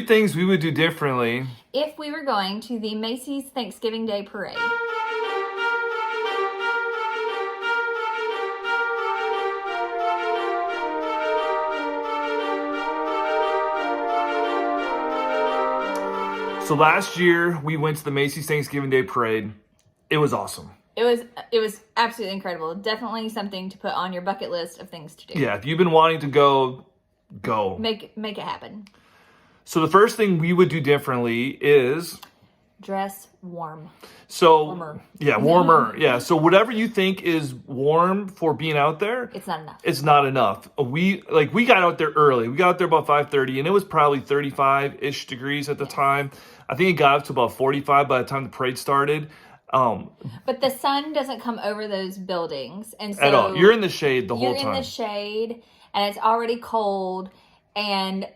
things we would do differently if we were going to the Macy's Thanksgiving Day Parade. So last year, we went to the Macy's Thanksgiving Day Parade. It was awesome. It was absolutely incredible. Definitely something to put on your bucket list of things to do. Yeah, if you've been wanting to go. Make it happen. So the first thing we would do differently is... dress warm. So, warmer. Yeah, warmer. Yeah, so whatever you think is warm for being out there, it's not enough. It's not enough. We got out there early. We got out there about 5:30, and it was probably 35-ish degrees at the time. I think it got up to about 45 by the time the parade started. But the sun doesn't come over those buildings, and so at all. You're in the shade the whole time. You're in the shade, and it's already cold, and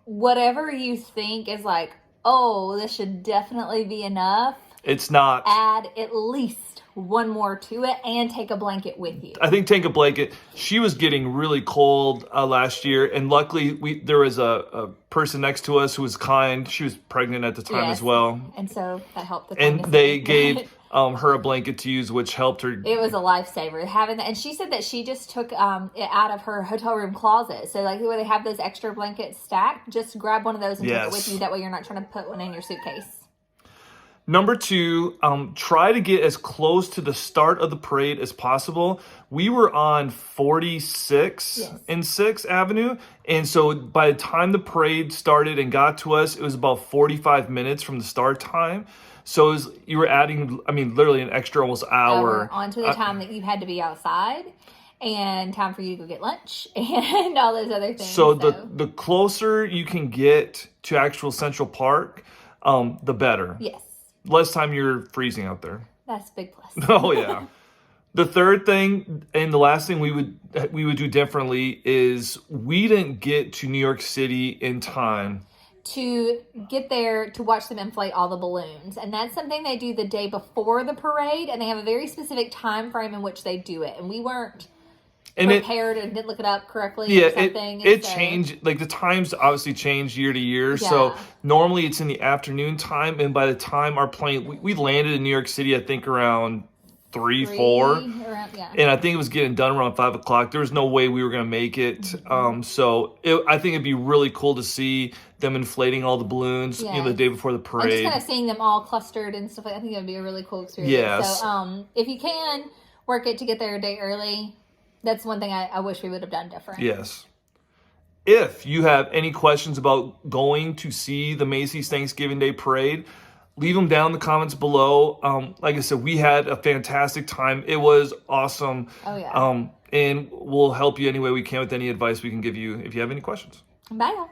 whatever you think is like, oh, this should definitely be enough. It's not. Add at least one more to it and take a blanket with you. I think take a blanket. She was getting really cold last year, and luckily there was a person next to us who was kind. She was pregnant at the time as well. And so that helped. And they gave her a blanket to use, which helped her. It was a lifesaver having that. And she said that she just took it out of her hotel room closet. So like where they have those extra blankets stacked, just grab one of those and take it with you. That way you're not trying to put one in your suitcase. Number 2, try to get as close to the start of the parade as possible. We were on 46 and 6th Avenue. And so by the time the parade started and got to us, it was about 45 minutes from the start time. So you were adding, literally an extra almost hour. Onto the time that you had to be outside. And time for you to go get lunch and all those other things. So the closer you can get to actual Central Park, the better. Yes. Less time you're freezing out there. That's a big plus. Oh, yeah. The third thing and the last thing we would do differently is we didn't get to New York City in time to get there to watch them inflate all the balloons. And that's something they do the day before the parade, and they have a very specific time frame in which they do it. And we weren't prepared and didn't look it up correctly or something. It changed. Like the times obviously change year to year. Yeah. So normally it's in the afternoon time, and by the time our plane, we landed in New York City, I think around 3, 4. And I think it was getting done around 5 o'clock. There was no way we were going to make it. Mm-hmm. I think it'd be really cool to see them inflating all the balloons, the day before the parade. And just kind of seeing them all clustered and stuff like that. I think it would be a really cool experience. Yes. So if you can work it to get there a day early, that's one thing I wish we would have done different. Yes. If you have any questions about going to see the Macy's Thanksgiving Day Parade, leave them down in the comments below. Like I said, we had a fantastic time. It was awesome. Oh, yeah. And we'll help you any way we can with any advice we can give you if you have any questions. Bye, y'all.